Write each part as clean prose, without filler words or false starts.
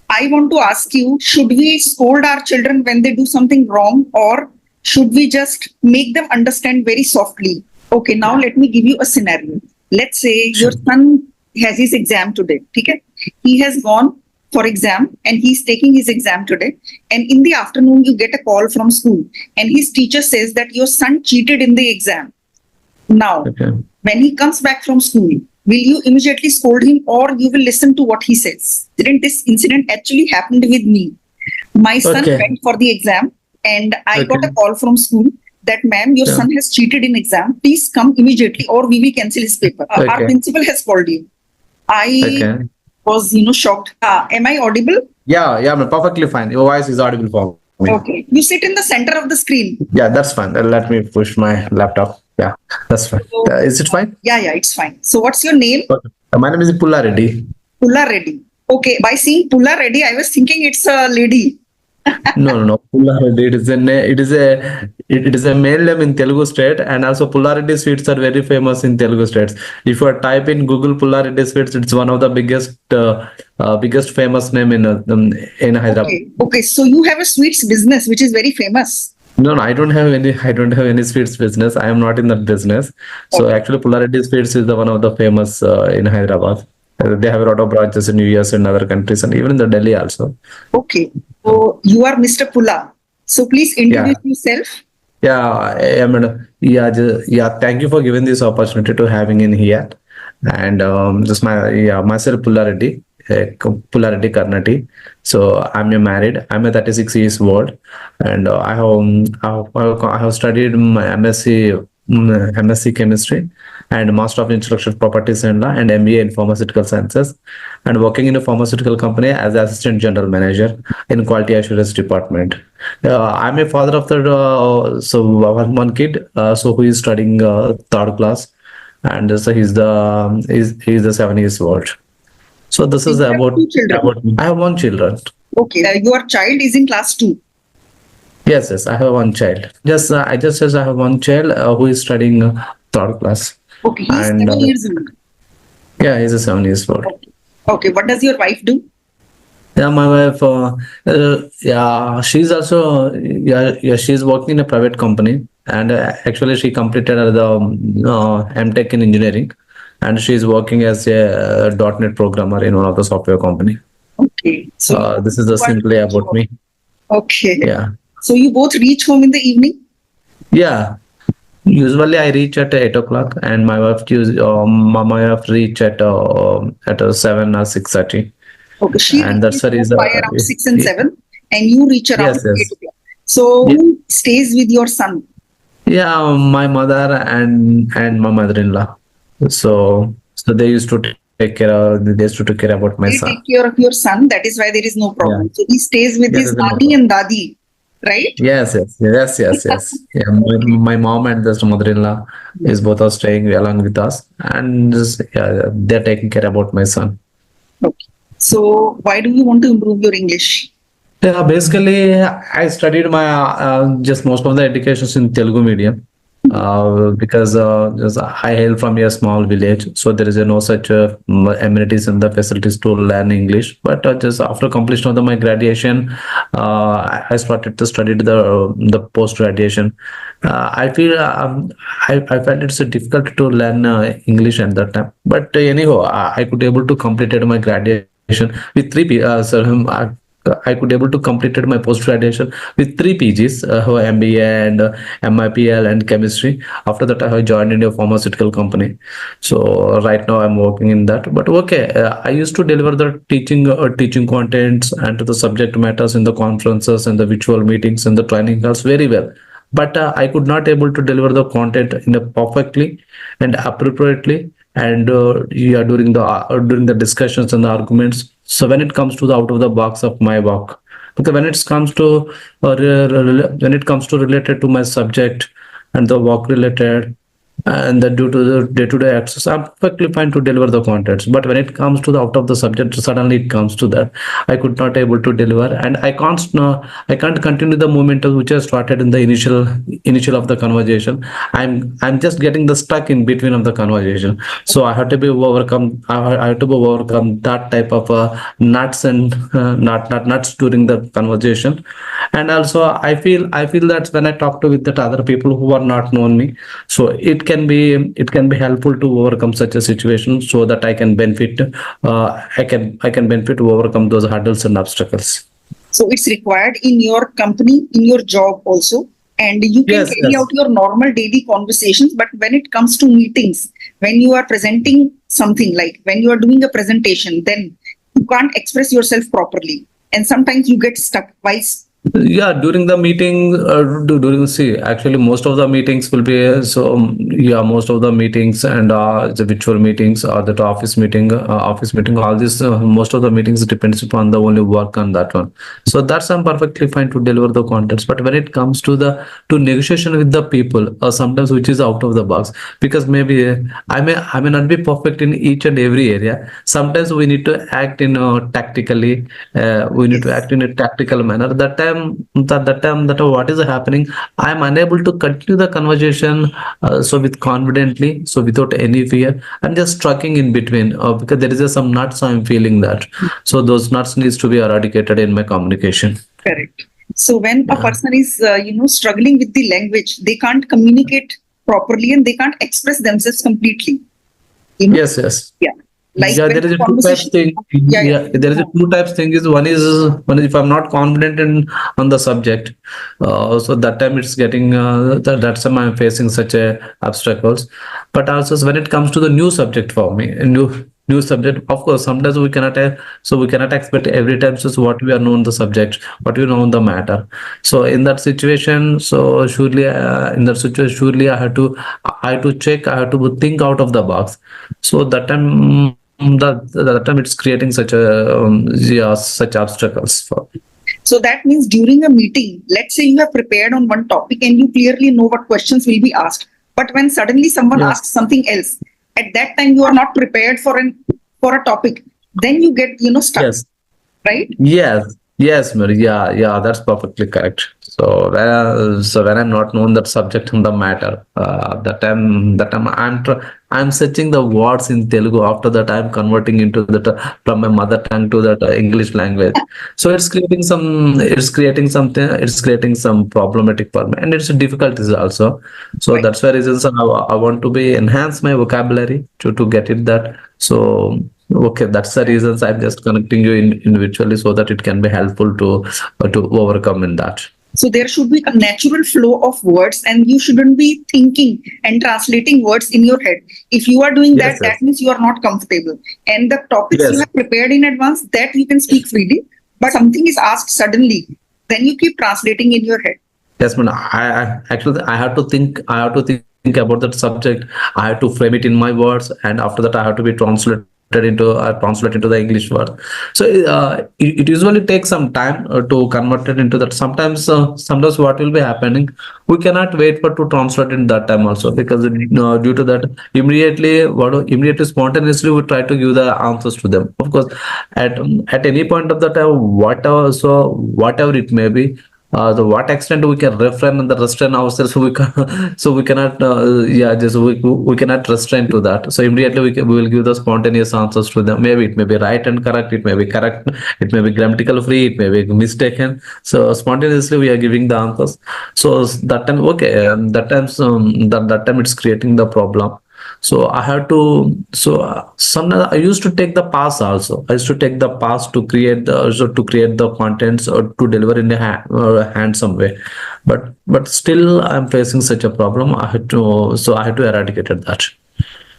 I want to ask you, should we scold our children when they do something wrong, or should we just make them understand very softly? Okay, now let me give you a scenario. Let's say your son has his exam today. Okay? He has gone for exam and he's taking his exam today. And in the afternoon, you get a call from school and his teacher says that your son cheated in the exam. Now, when he comes back from school, will you immediately scold him or you will listen to what he says? Didn't this incident actually happened with me? My son went for the exam and I got a call from school that, ma'am, your son has cheated in exam. Please come immediately or we will cancel his paper. Our principal has called you. I was, shocked. Am I audible? Yeah, perfectly fine. Your voice is audible for me. Okay. You sit in the center of the screen. Yeah, that's fine. Let me push my laptop. Yeah, that's fine. So, is it fine? Yeah, it's fine. So what's your name? My name is Pulla Reddy. Pulla Reddy. Okay. By seeing Pulla Reddy, I was thinking it's a lady. No. Pulla Reddy. It is a male name in Telugu state, and also Pulla Reddy sweets are very famous in Telugu states. If you type in Google Pulla Reddy sweets, it's one of the biggest famous name in Hyderabad. Okay. So you have a sweets business which is very famous. No, I don't have any sweets business. I am not in that business. So actually, Pulla Reddy Sweets is one of the famous in Hyderabad. They have a lot of branches in US and other countries, and even in the Delhi also. Okay. So you are Mr. Pulla. So please introduce yourself. Yeah, madam. Thank you for giving this opportunity to having in here. And myself Pulla Reddy. Pulla Reddy Karnati. So I'm married. I'm 36 years old, and I have studied my MSc Chemistry and Master of Intellectual Properties and Law and MBA in Pharmaceutical Sciences, and working in a pharmaceutical company as Assistant General Manager in Quality Assurance Department. I'm a father of one kid, who is studying third class, and so he's the 7 years old. So this is about me. I have one child. Okay, your child is in class 2. Yes, I have one child. I just says I have one child who is studying third class. Okay, he's 7 years old. Yeah, he's a 7 years old. Okay, what does your wife do? Yeah, my wife. She's also she's working in a private company, and actually she completed the MTech in engineering. And she's working as a .NET programmer in one of the software company. Okay. So this is simply about me. Okay. Yeah. So you both reach home in the evening? Yeah. Usually I reach at 8 o'clock, and my wife reach at 7 or 6:30. Okay. She and that's the reason by around 6 and 7, and you reach around 8 o'clock. So who stays with your son? Yeah, my mother and my mother-in-law. So they used to take care about my son. Take care of your son. That is why there is no problem. So he stays with his nani and dadi, right? Yes. Yeah, my mom and the mother-in-law is both are staying along with us, and they're taking care about my son. Okay. So why do you want to improve your English? Yeah, basically I studied my just most of the educations in Telugu medium. Because I hail from a small village, so there is no such amenities and the facilities to learn English. But just after completion of my graduation, I started to study the post graduation. I feel I felt it's difficult to learn English at that time. But anyhow, I could able to complete my graduation with 3 I could able to completed my post graduation with 3 PGs, MBA and MIPL and chemistry. After that, I joined in a pharmaceutical company. So right now I'm working in that. But I used to deliver the teaching contents and to the subject matters in the conferences and the virtual meetings and the training calls very well. But I could not able to deliver the content in a perfectly and appropriately and during the discussions and the arguments. So when it comes to the out of the box of my work, because when it comes to related to my subject and the work related, and that due to the day-to-day access, I'm perfectly fine to deliver the contents. But when it comes to the out of the subject, suddenly it comes to that I could not able to deliver, and I can't continue the momentum which I started in the initial of the conversation. I'm just getting the stuck in between of the conversation. So I have to be overcome. I have to be overcome that type of nuts and not nuts during the conversation. And also I feel that when I talk to with that other people who are not known me, so it can be helpful to overcome such a situation so that I can benefit. I can benefit to overcome those hurdles and obstacles. So it's required in your company, in your job also, and you can Yes, carry out yes. your normal daily conversations. But when it comes to meetings, when you are presenting something, like when you are doing a presentation, then you can't express yourself properly, and sometimes you get stuck. Why? Yeah, during the meeting, during see, actually, most of the meetings will be yeah, most of the meetings and the virtual meetings or the office meeting, all this, most of the meetings depends upon the only work on that one. So that's I'm perfectly fine to deliver the contents. But when it comes to the to negotiation with the people, sometimes which is out of the box, because maybe I may not be perfect in each and every area. Sometimes we need to act in tactically. We need to Yes. act in a tactical manner. That what is happening, I am unable to continue the conversation so with confidently, so without any fear. I'm just struggling in between because there is some nuts I'm feeling that. So those nuts needs to be eradicated in my communication. Correct. So when a Yeah. person is, struggling with the language, they can't communicate properly and they can't express themselves completely. You know, Yes, yes. yeah. Like Yeah, when there is the a two types conversation, thing. yeah, yeah. Yeah, there is a two types thing. Is one is if I'm not confident in on the subject, so that time it's getting that's time I'm facing such a obstacles. But also when it comes to the new subject for me, a new subject, of course, sometimes we cannot expect every time just what we are known the subject, what we know the matter. So in that situation, so surely in that situation, surely I have to check, I have to think out of the box. So that time that time it's creating such a yeah, such obstacles for me. So that means during a meeting, let's say you have prepared on one topic and you clearly know what questions will be asked. But when suddenly someone Yes, asks something else, at that time you are not prepared for a topic, then you get, stuck, yes. right? Yes, yes, Mary. Yeah, yeah, that's perfectly correct. So when I'm not known that subject in the matter, that time I'm searching the words in Telugu. After that, I'm converting into that from my mother tongue to that English language. So it's creating some problematic for me, and it's difficulties also. So Right. that's why reasons I want to be enhance my vocabulary to get it that. So okay, that's the reasons I'm just connecting you individually so that it can be helpful to overcome in that. So there should be a natural flow of words, and you shouldn't be thinking and translating words in your head. If you are doing that, Yes, that yes, means you are not comfortable. And the topics you yes, have prepared in advance, that you can speak freely. But something is asked suddenly, then you keep translating in your head. yes, man. I actually I have to think. I have to think about that subject. I have to frame it in my words, and after that, I have to be translate into the English word. So it usually takes some time to convert it into that. Sometimes what will be happening, we cannot wait for to translate in that time also, because due to that immediately spontaneously we try to give the answers to them. Of course, at any point of the time, whatever it may be, the what extent we can refrain and the restrain ourselves, we can, so we cannot yeah, just we cannot restrain to that. So immediately we will give the spontaneous answers to them. Maybe it may be right and correct, it may be correct, it may be grammatical free, it may be mistaken. So spontaneously we are giving the answers. So that time, okay, that time it's creating the problem. So I have to. So sometimes I used to take the pass also. I used to take the pass to create the contents or to deliver in a handsome way. But still, I'm facing such a problem. I had to eradicate that.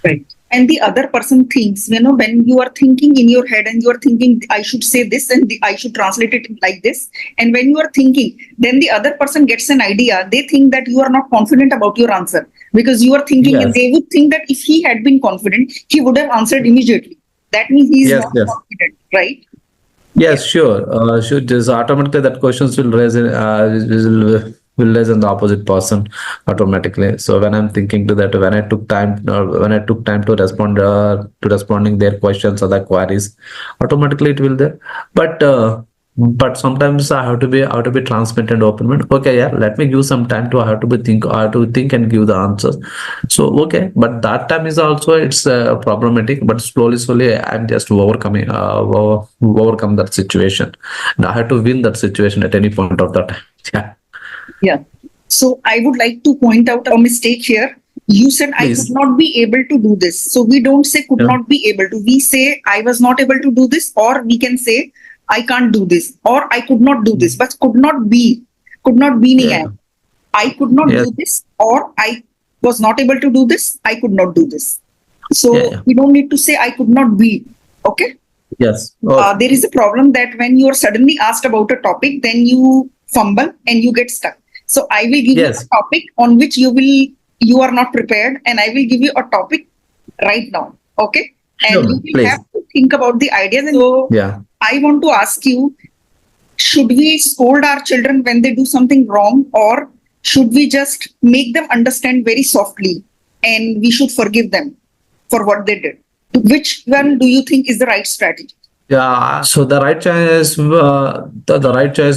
Right. And the other person thinks, when you are thinking in your head and you are thinking, I should say this and I should translate it like this. And when you are thinking, then the other person gets an idea. They think that you are not confident about your answer because you are thinking, and Yes. they would think that if he had been confident, he would have answered immediately. That means he is Yes. not Yes. confident, right? Yeah. Yes. Sure. Sure. Just automatically that questions will raise. village and the opposite person automatically. So when I'm thinking to that, when I took time to respond to responding their questions or their queries, automatically it will there. But sometimes I have to be transparent and open. Okay, yeah, let me give some time to I have to think and give the answers. So okay, but that time is also it's problematic. But slowly, I'm just overcome that situation, and I have to win that situation at any point of that time. Yeah, Yeah. So I would like to point out a mistake here. You said I could please. not be able to do this. So we don't say could Yeah, not be able to. We say I was not able to do this, or we can say I can't do this, or I could not do this. But could not be nahi hai. yeah, I could not yes, do this, or I was not able to do this. I could not do this. yeah, So yeah, we don't need to say I could not be. Okay. yes. Oh, There is a problem that when you are suddenly asked about a topic, then you fumble and you get stuck. So I will give you a yes, topic on which you are not prepared, and I will give you a topic right now. Okay, and you sure, will have please. to think about the ideas. And so Yeah. I want to ask you: should we scold our children when they do something wrong, or should we just make them understand very softly, and we should forgive them for what they did? Which one do you think is the right strategy? Yeah, so the right choice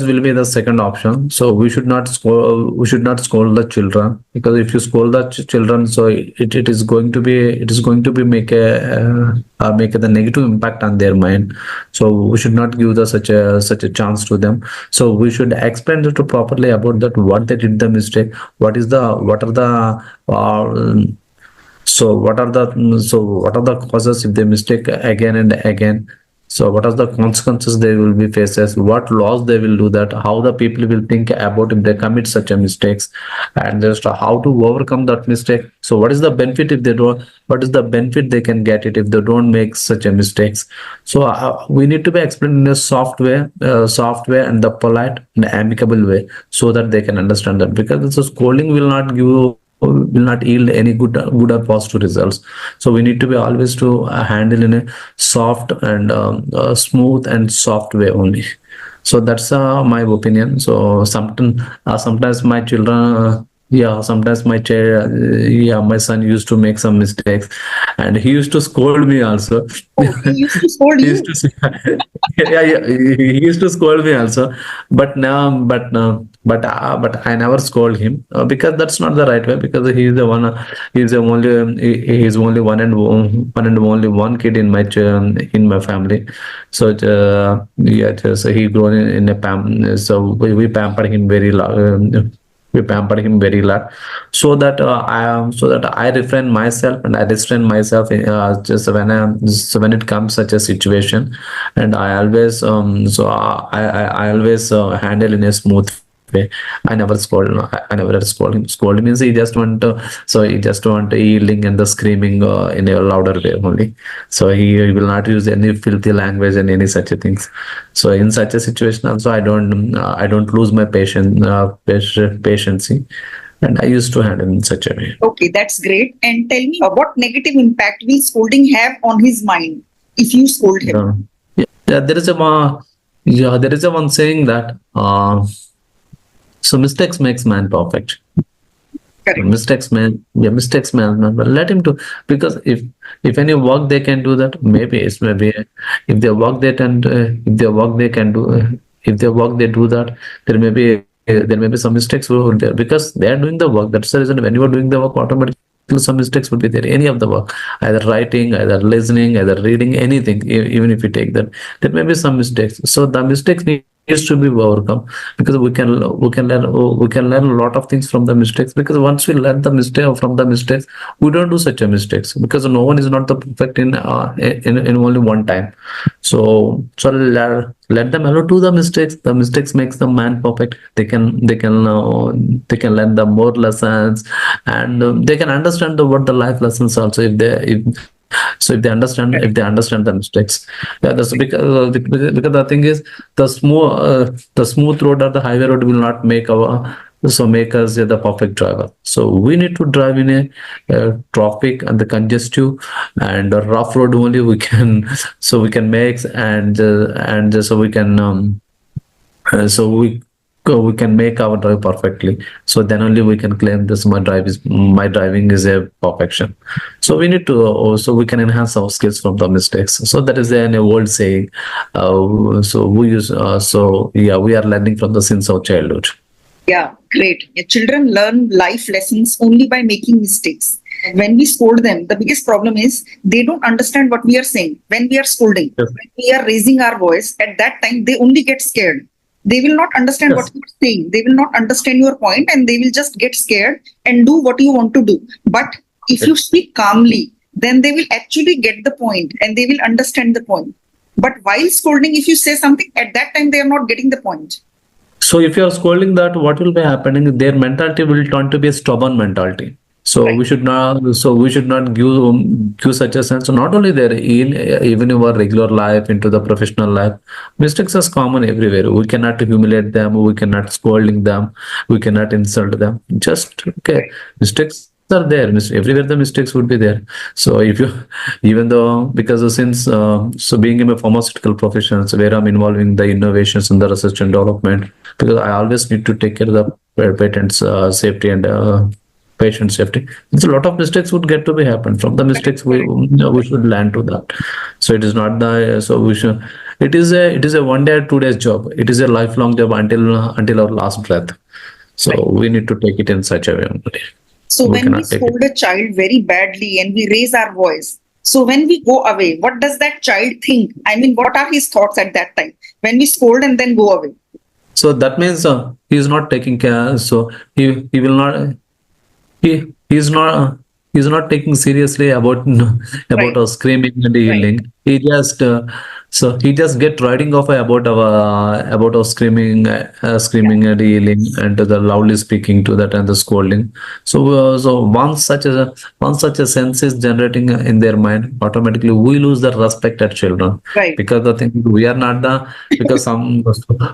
will be the second option. So we should not scold the children, because if you scold the children, so it is going to be make the negative impact on their mind. So we should not give the such a chance to them. So we should explain it to properly about that what they did the mistake, what are the what are the causes if they mistake again and again. So what are the consequences they will be faces, what laws they will do that, how the people will think about if they commit such a mistakes, and just how to overcome that mistake. So what is the benefit if they don't, what is the benefit they can get it if they don't make such a mistakes. So we need to be explained in a soft way and the polite and amicable way, so that they can understand that, because the scolding will not yield any good or positive results. So we need to be always to handle in a soft and smooth and soft way only. So that's my opinion. So sometimes my children yeah, sometimes yeah, my son used to make some mistakes, and he used to scold me also. Oh, he used to scold He used you. to yeah, he used to scold me also. But I never scold him, because that's not the right way, because he is the one, he is only one and only one kid in in my family. So yeah, just he grown in a so we pamper him very we pampered him very lot, so that so that I refrain myself and I restrain myself just when it comes such a situation. And I always I always handle in a smooth way. I never scold him. Scold means he just want to, so he just want yielding and the screaming in a louder way only. So he will not use any filthy language and any such a things. So in such a situation also, I don't lose my patience, and I used to handle in such a way. Okay, that's great. And tell me, what negative impact will scolding have on his mind if you scold him? Yeah, yeah. There is a one saying that so mistakes makes man perfect. Correct. Mistakes man, but let him do, because if any work they can do that, maybe if they work they can if they work they can do if they work they do that, there may be some mistakes will there, because they are doing the work. That's the reason when you are doing the work, automatically some mistakes would be there. Any of the work, either writing, either listening, either reading, anything. Even if you take that, there may be some mistakes. So the mistakes needs to be overcome, because we can learn a lot of things from the mistakes, because once we learn the mistake from the mistakes, we don't do such a mistakes, because no one is not the perfect in only one time. So let them allow to the mistakes. The mistakes makes the man perfect. They can learn the more lessons, and they can understand what the life lessons also, if they understand the mistakes. Yeah, that's because the thing is, the smooth road or the highway road will not make us the perfect driver. So we need to drive in a traffic and the congestive and a rough road only we can so we can make, and so we can so we we can make our drive perfectly. So then only we can claim this my driving is a perfection. So we need to also we can enhance our skills from the mistakes. So that is an old saying. So we use so yeah, we are learning from the sins of childhood. Yeah, great. Yeah, children learn life lessons only by making mistakes. When we scold them, the biggest problem is they don't understand what we are saying. When we are scolding, Yes. when we are raising our voice, at that time they only get scared. They will not understand what Yes. you are saying. They will not understand your point and they will just get scared and do what you want to do. But if you speak calmly, then they will actually get the point and they will understand the point. But while scolding, if you say something, at that time they are not getting the point. So if you are scolding that, what will be happening? Their mentality will turn to be a stubborn mentality. So Right. we should not. So we should not give such a sense. So not only there, in even in our regular life, into the professional life, mistakes are common everywhere. We cannot humiliate them. We cannot scolding them. We cannot insult them. Just okay, mistakes are there. Everywhere the mistakes would be there. So if you, even though because since so being in a pharmaceutical profession, so where I'm involving the innovations and the research and development, because I always need to take care of the patents safety and patient safety. It's a lot of mistakes would get to be happen. From the mistakes we should learn to that. So it is not the so we should. It is a 1 day or 2 days job. It is a lifelong job until our last breath. So Right. we need to take it in such a way only. So We when we cannot take it. scold a child very badly and we raise our voice, so when we go away, what does that child think? I mean, what are his thoughts at that time when we scold and then go away? So that means he is not taking care. So he will not he's not taking seriously about Right, about our screaming and right. yelling. He just get riding off about our screaming and yelling and the loudly speaking to that and the scolding. So once such a sense is generating in their mind, automatically we lose the respect at children, Right. because the thing we are not the because some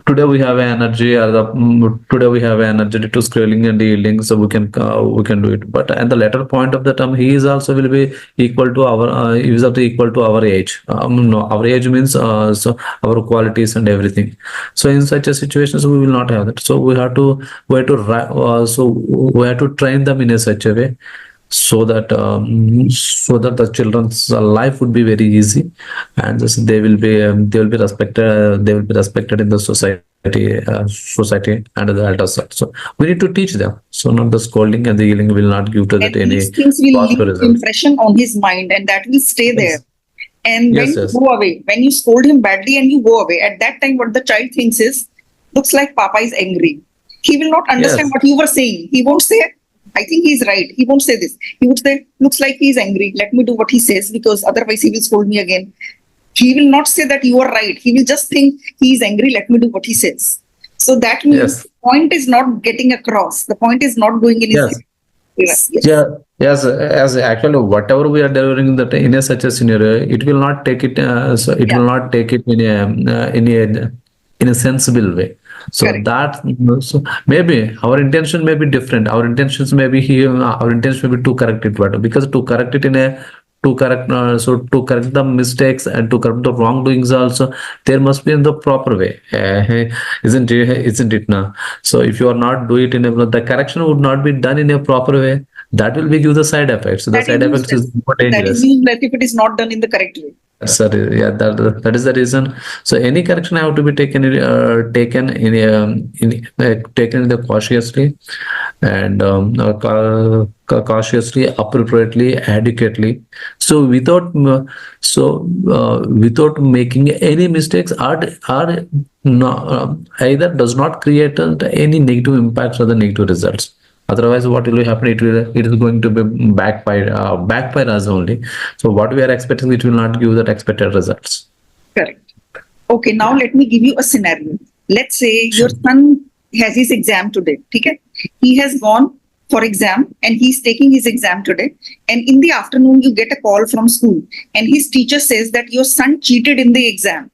today we have energy today we have energy to scrolling and yielding, so we can do it. But at the later point of the term, he is also will be equal to our he is also equal to our age. No, our age means so our qualities and everything. So in such a situations we will not have that. So we have to train them in a such a way, so that the children's life would be very easy, and they will be respected in the society and the elders. So we need to teach them. So not the scolding and the yelling will not give to And that any these things will positive leave result. impression on his mind and that will stay there. Yes, And when yes, you yes, go away, when you scold him badly and you go away, at that time, what the child thinks is, looks like Papa is angry. He will not understand yes, what you were saying. He won't say, I think he's right. He won't say this. He would say, looks like he's angry. Let me do what he says because otherwise he will scold me again. He will not say that you are right. He will just think he is angry. Let me do what he says. So that means yes, the point is not getting across. The point is not going in his head. yes. Yes. Yes. Yeah, yes, as actually whatever we are delivering in such a scenario, it will not take it. So it Yeah. will not take it in a sensible way. So Correct. that so maybe our intention may be different. Our intentions may be here. Our intention may be to correct it, but because to correct it in a to correct the mistakes and to correct the wrongdoings also, there must be in the proper way, isn't it now? So if you are not do it in the correction would not be done in a proper way, that will be give the side effects. So the That is side effects is useless. more That is dangerous. useless if it is not done in the correct way. Yeah, that is the reason. So any correction have to be taken in the cautiously and cautiously, appropriately, adequately. So without making any mistakes, are no, either does not create any negative impacts or the negative results. Otherwise, what will happen? It is going to be backfire us only. So what we are expecting, it will not give that expected results. Correct. Okay, now let me give you a scenario. Let's say your Sure. son has his exam today. Okay? He has gone for exam and he's taking his exam today. And in the afternoon, you get a call from school and his teacher says that your son cheated in the exam.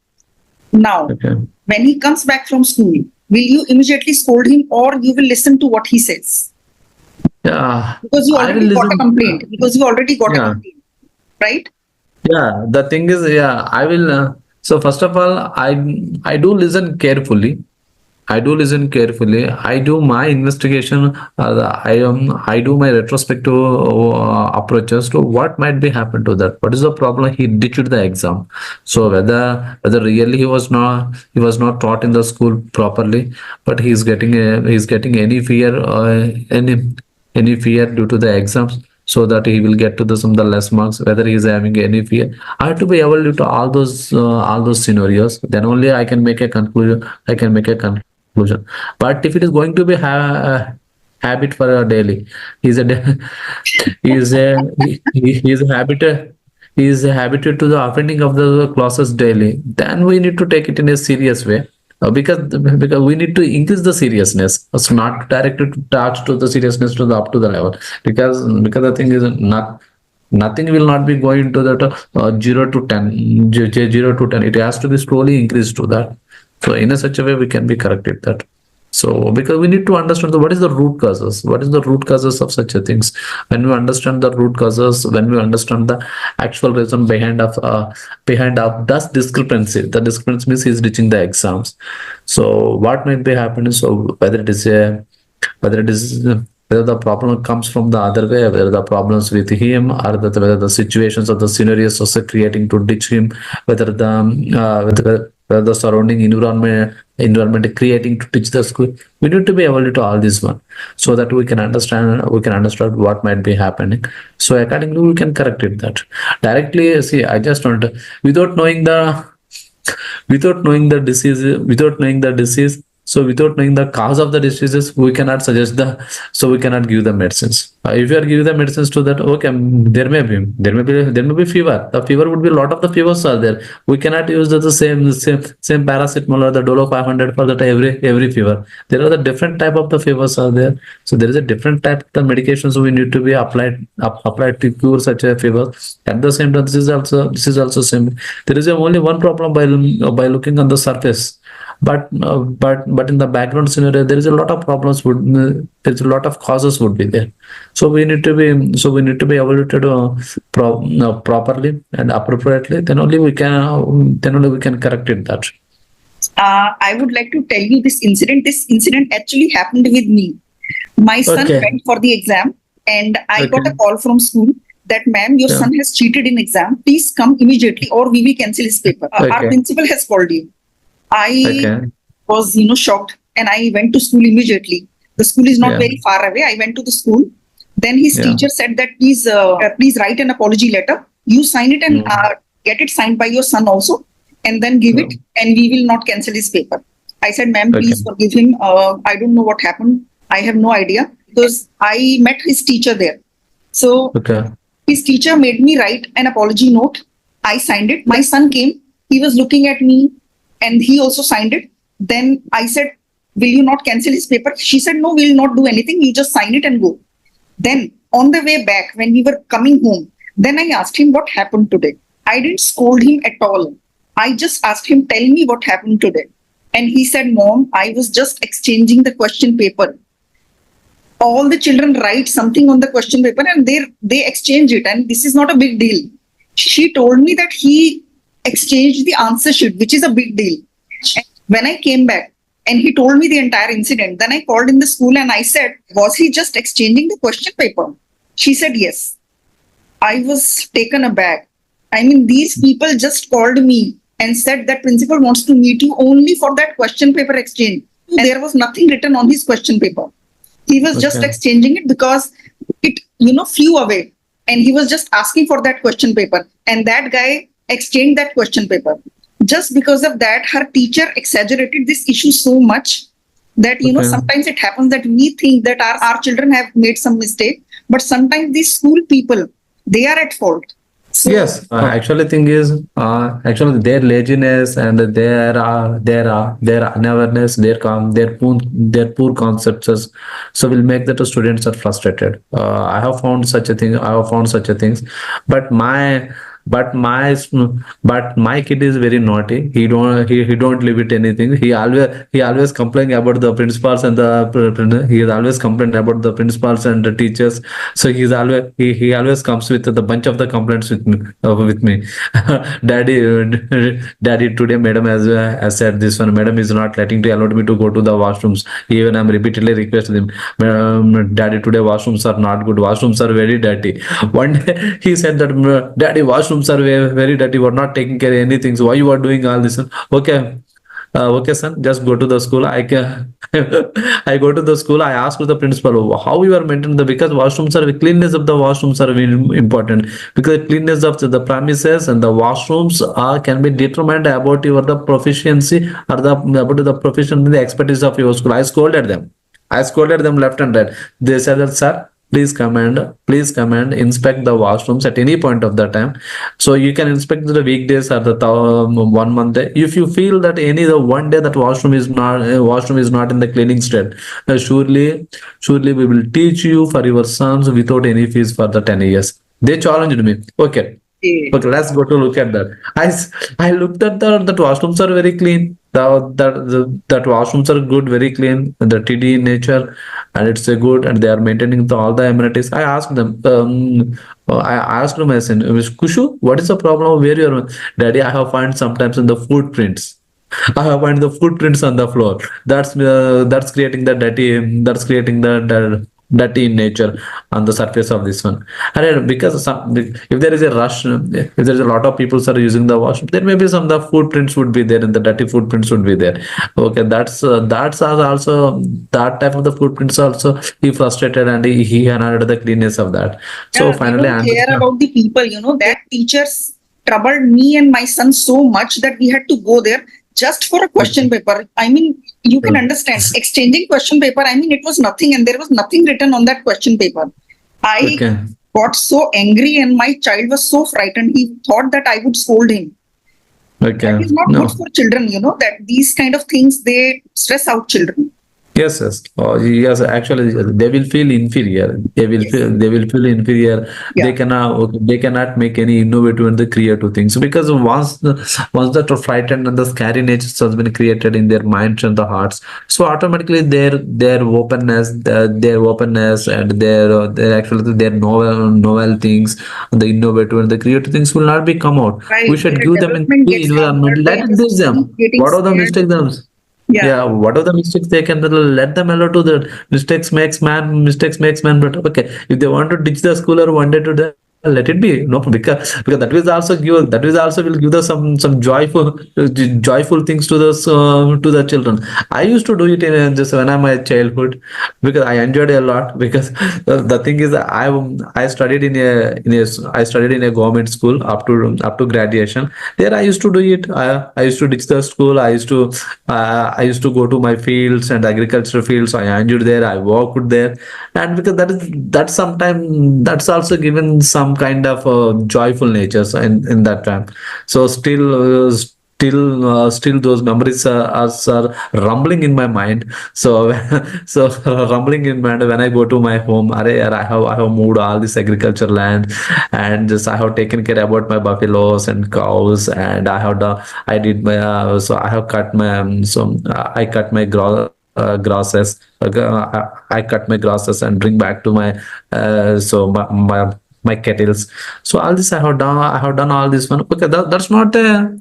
Now, Okay. when he comes back from school, will you immediately scold him or you will listen to what he says? Yeah, Because you I will already got a listen. complaint. Because you already got a Yeah, complaint, right? yeah. The thing is, yeah, I will. So first of all, I do listen carefully. I do listen carefully. I do my investigation. I do my retrospective approaches to what might be happened to that. What is the problem? He ditched the exam. So whether really he was not taught in the school properly, but he's getting any fear any fear due to the exams, so that he will get to the some of the less marks, whether he is having any fear. I have to be able to all those scenarios, then only I can make a conclusion. But if it is going to be habit for a daily, he's a he is a he is a habit he is habituated to the attending of the classes daily, then we need to take it in a serious way. Because we need to increase the seriousness. It's not directed to touch to the seriousness to the up to the level. Because the thing is not nothing will not be going to that 0 to 10 0 to 10. It has to be slowly increased to that. So in a such a way we can be corrected that. So because we need to understand what is the root causes, what is the root causes of such a things. When we understand the root causes, when we understand the actual reason behind of this discrepancy, the discrepancy means he's reaching the exams. So what might be happening? So whether it is whether the problem comes from the other way, whether the problems with him, or whether the situations or the scenarios also creating to ditch him, whether whether the surrounding environment creating to teach the school. We need to be able to do all this one, so that we can understand what might be happening. So accordingly we can correct it that directly. See, I just want to, without knowing the without knowing the disease, so without knowing the cause of the diseases, we cannot suggest the, so we cannot give the medicines. If you are giving the medicines to that, okay, there may be fever. The fever would be, a lot of the fevers are there. We cannot use the same paracetamol or the Dolo 500 for that every fever. There are the different type of the fevers are there. So there is a different type of the medications we need to be applied to cure such a fever. At the same time, this is also same. There is only one problem by looking on the surface, but in the background scenario there is a lot of problems there's a lot of causes would be there. So we need to be able to do properly and appropriately, then only we can correct it that. I would like to tell you this incident. This incident actually happened with me. My son Okay. went for the exam, and I got Okay. a call from school that, ma'am, your Yeah. son has cheated in exam. Please come immediately, or we will cancel his paper. Our Okay. principal has called you. I Okay. was, shocked, and I went to school immediately. The school is not Yeah. very far away. I went to the school. Then his Yeah. teacher said that please write an apology letter. You sign it and get it signed by your son also, and then give it, and we will not cancel his paper. I said, ma'am, please Okay. forgive him. I don't know what happened. I have no idea, because I met his teacher there. So Okay. his teacher made me write an apology note. I signed it. My son came. He was looking at me, and he also signed it. Then I said, will you not cancel his paper? She said, no, we'll not do anything. You just sign it and go. Then on the way back, when we were coming home, then I asked him what happened today. I didn't scold him at all. I just asked him, tell me what happened today. And he said, Mom, I was just exchanging the question paper. All the children write something on the question paper and they exchange it, and this is not a big deal. She told me that he exchanged the answer sheet, which is a big deal. And when I came back and he told me the entire incident, then I called in the school and I said, was he just exchanging the question paper? She said, yes. I was taken aback. I mean, these people just called me and said that principal wants to meet you only for that question paper exchange. And there was nothing written on his question paper. He was just Okay. exchanging it because it, flew away. And he was just asking for that question paper. And that guy exchanged that question paper. Just because of that, her teacher exaggerated this issue so much that, Okay. sometimes it happens that we think that our children have made some mistake. But sometimes these school people, they are at fault. So, Yes, actually, thing is, actually their laziness and their unawareness, their poor concepts, so will make that the students are frustrated. I have found such a thing. I have found such a things, but but my kid is very naughty. He don't leave it anything. He always complain about the principals and he is always complain about the principals and the teachers. So he always comes with the bunch of the complaints with me. Daddy, daddy, today madam has said this one. Madam is not letting to allow me to go to the washrooms. Even I'm repeatedly requesting him, daddy, today washrooms are not good. Washrooms are very dirty. One day he said that, daddy, washrooms are very, very dirty. We're not taking care of anything. So why you are doing all this? Okay. Okay, son, just go to the school. I can. I go to the school. I ask the principal how you are maintaining the, because washrooms are, cleanness of the washrooms are very important, because the cleanness of the premises and the washrooms are can be determined about your the proficiency or the about the proficiency, the expertise of your school. I scolded them. I scolded them left and right. They said that, sir, please come and inspect the washrooms at any point of the time. So you can inspect the weekdays or the 1 month. If you feel that any the one day that washroom is not in the cleaning state, surely we will teach you for your sons without any fees for the 10 years. They challenged me. Okay. Okay. Okay, let's go to look at that. I looked at the washrooms are very clean. That washrooms are good, very clean. The TD in nature, and it's a good, and they are maintaining all the amenities. I asked them. I asked my son, Kushu, what is the problem? Where you are, Daddy? I have found sometimes in the footprints. I have found the footprints on the floor. That's creating the dirty. That's creating the dirty in nature on the surface of this one. And because if there is a rush, if there is a lot of people are using the washroom, there may be some the footprints would be there, and the dirty footprints would be there. Okay, that's also that type of the footprints also he frustrated, and he annoyed the cleanness of that. So Yeah, they finally, I don't care understand. about the people. That teachers troubled me and my son so much that we had to go there just for a question paper. I mean, you can understand exchanging question paper. I mean, it was nothing, and there was nothing written on that question paper. I Okay. got so angry, and my child was so frightened. He thought that I would scold him. Okay. That is not No. good for children, that these kind of things, they stress out children. Yes, yes. Yes, actually, they will feel inferior. Yes. They will feel inferior. Yeah. They cannot make any innovative and the creative things, because once that frightened and the scary nature has been created in their minds and the hearts, so automatically their openness and their actually their novel things, the innovative and the creative things will not be come out. Right. We should Their give them in development the gets environment. hampered. Let They it just teach them. keep getting What are the scared. mistakes? Yeah. Yeah, what are the mistakes they can let them allow to the mistakes makes man. But okay, if they want to ditch the school or one day to the, let it be. No, because that will give the some joyful things to the children. I used to do it in just when I'm my childhood, because I enjoyed it a lot. Because the thing is, I studied in a government school up to graduation. There I used to do it. I used to ditch the school. I used to go to my fields and agricultural fields. I enjoyed there. I worked there, and because that's sometimes that's also given some kind of joyful nature in that time. So still those memories are rumbling in my mind. So so rumbling in my mind when I go to my home. I have moved all this agriculture land, and just I have taken care about my buffaloes and cows, and I did my so I have cut my I cut my grasses. I cut my grasses and bring back to my my kettles. So all this I have done all this one. Okay, that's not a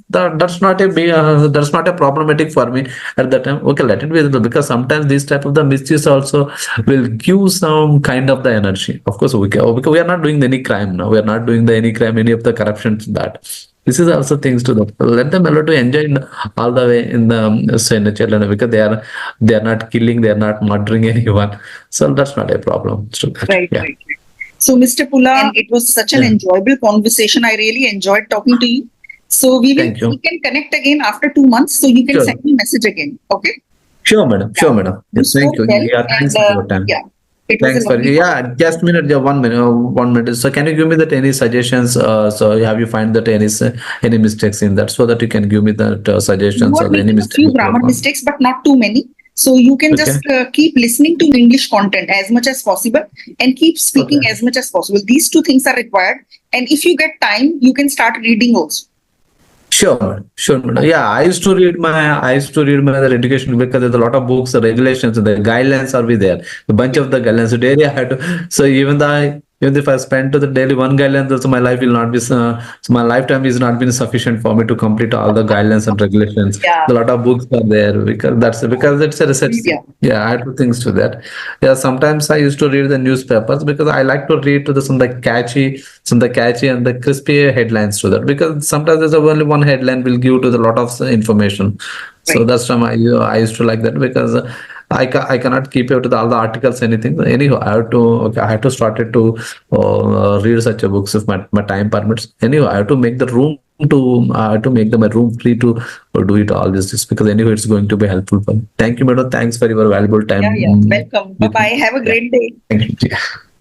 problematic for me at that time. Okay, let it be, because sometimes this type of the misuse also will give some kind of the energy. Of course, because we are not doing any crime now. We are not doing any of the corruption that. This is also things to that. Let them allow to enjoy all the way in the so in the children, because they are not killing, they are not murdering anyone. So that's not a problem. So Right, yeah. right, right. So, Mr. Pula, it was such an Yeah. enjoyable conversation. I really enjoyed talking to you. So Thank you. we can connect again after 2 months. So you can Sure. send me a message again. Okay. Sure, madam. Sure, madam. You Yes, thank spoke you. well, Yeah, thanks and for your time. yeah, it was a Thanks for lovely yeah. Just minute, yeah, 1 minute, 1 minute. So can you give me that any suggestions? So have you find that any mistakes in that, so that you can give me that You suggestions are or any making a mistake few that you grammar have found? mistakes, but not too many. So you can Okay. just keep listening to English content as much as possible and keep speaking Okay. as much as possible. These two things are required. And if you get time, you can start reading also. Sure, madam. Yeah, I used to read my other education because there's a lot of books, the regulations, the guidelines are be there. A bunch of the guidelines. So daily I had to. So even if I spend to the daily one guideline, also my life will not be. So my lifetime is not been sufficient for me to complete all the guidelines and regulations. Yeah. A lot of books are there because it's a research. Yeah. Yeah, I do things to that. Yeah, sometimes I used to read the newspapers because I like to read to the some the catchy and the crispy headlines to that because sometimes there's only one headline will give to the lot of information. So Right. that's why I used to like that because I cannot keep up to all the articles anything. Anyhow, I have to start it to read such a books if my time permits. Anyhow, I have to make the room to make my room free to do it all this just because anyway it's going to be helpful for me. Thank you, madam. Thanks for your valuable time. Yeah. Welcome. Bye with me. bye. Have a Yeah. great day. Thank you. Yeah.